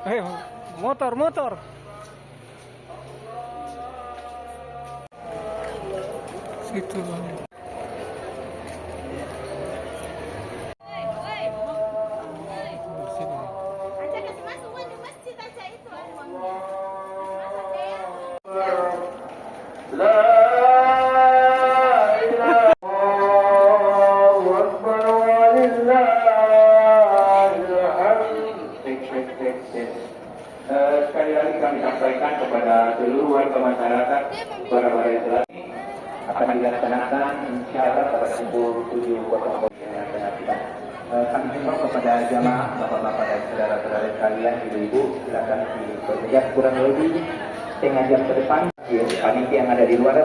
Eh, motor. Situ. Sekali lagi kami sampaikan kepada seluruh warga masyarakat para telah akan dilaksanakan insya Allah pada pukul 7.00 yang akan datang. Kami himbau kepada jamaah, bapak-bapak dan saudara-saudara sekalian, ibu-ibu, silakan diperjelas kurang lebih setengah jam ke depan. Panitia yang ada di luar,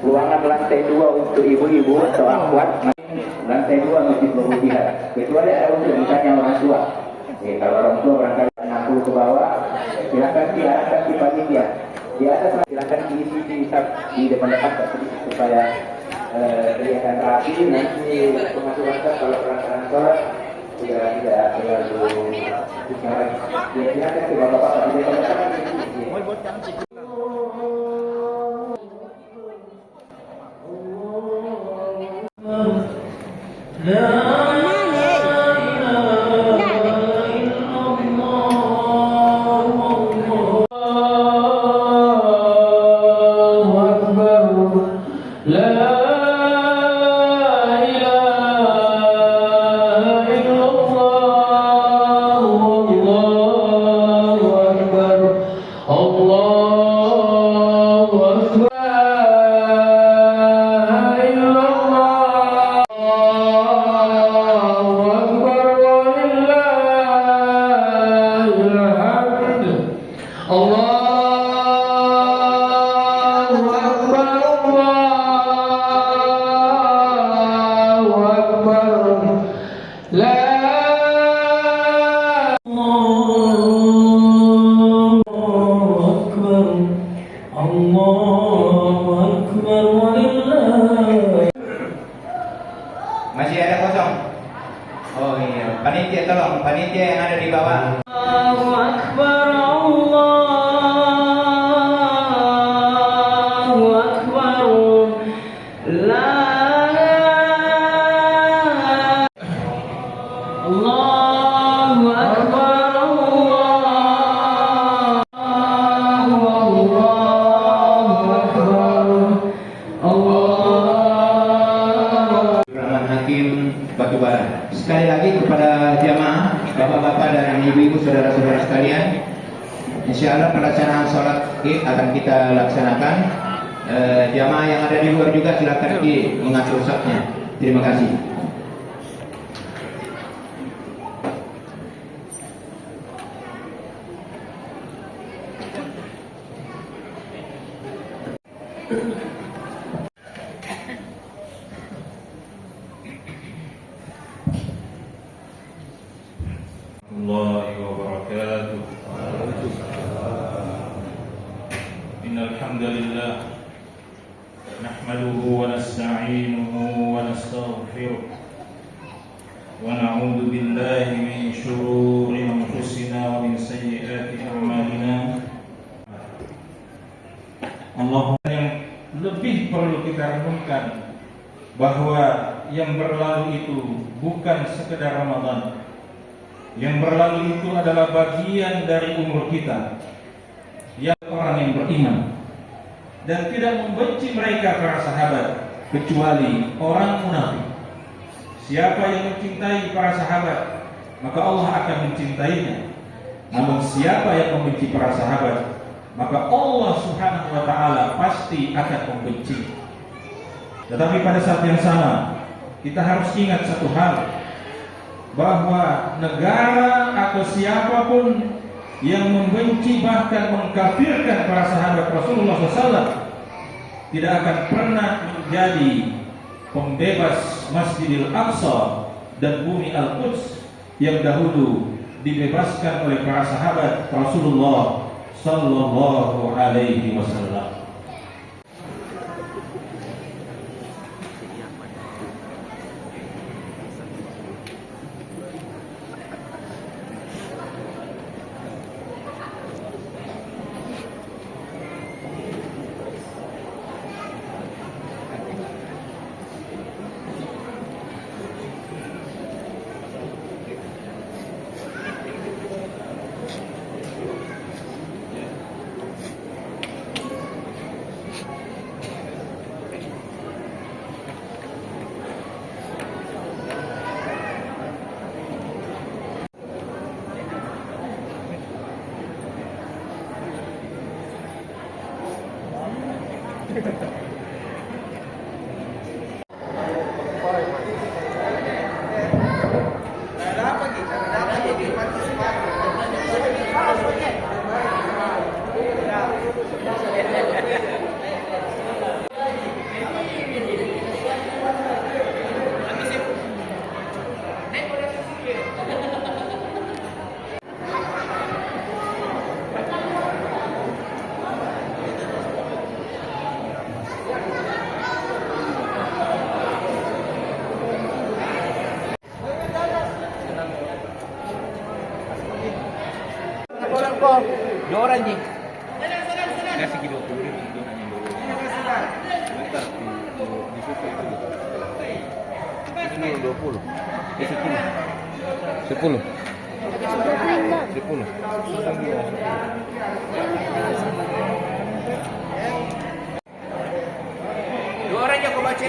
ruangan lantai 2 untuk ibu-ibu atau akhwat, lantai 2 masih berlebihan. Kecuali ada untuk misalnya orang tua. Kalau orang tua barangkali 60 ke bawah, silakan diarahkan di panitia. Di atas silakan diisi di depan-depan supaya kelihatan rapi. Nanti pengaturan kalau pelaksanaan sholat sudah tidak terlalu bicara. Ya silakan ke bapak-bapak di depan-depan. Masih ada kosong? Oh iya, panitia tolong, panitia yang ada di bawah. Allahu Akbar, Allahu Akbar. Allahu Akbar, Allahu Akbar. Hakim Batubara. Sekali lagi kepada jamaah, bapak-bapak dan ibu-ibu, saudara-saudara sekalian, insya Allah pelaksanaan sholat Id akan kita laksanakan. Jamaah yang ada di luar juga silakan mengatur safnya. Terima kasih. Warahmatullahi wabarakatuh. Innal hamdalillah nahmaduhu wa nasta'inuhu wa nastaghfiruh wa na'udzu billahi min shururi anfusina wa min sayyiati a'malina. Allah yang lebih perlu kita renungkan bahwa yang berlalu itu bukan sekedar Ramadan. Yang berlalu itu adalah bagian dari umur kita. Yang orang yang beriman dan tidak membenci mereka para sahabat kecuali orang munafik. Siapa yang mencintai para sahabat, maka Allah akan mencintainya. Namun siapa yang membenci para sahabat, maka Allah Subhanahu wa taala pasti akan membenci. Tetapi pada saat yang sama, kita harus ingat satu hal, bahwa negara atau siapapun yang membenci bahkan mengkafirkan para sahabat Rasulullah SAW tidak akan pernah menjadi pembebas Masjidil Aqsa dan bumi Al-Quds yang dahulu dibebaskan oleh para sahabat Rasulullah Sallallahu Alaihi Wasallam. Dua orang Ji. Kasih 20.000 itu hanya dulu. Bentar di situ itu. Ini 20. Di situ 10. 10. Dua orang yang kau baca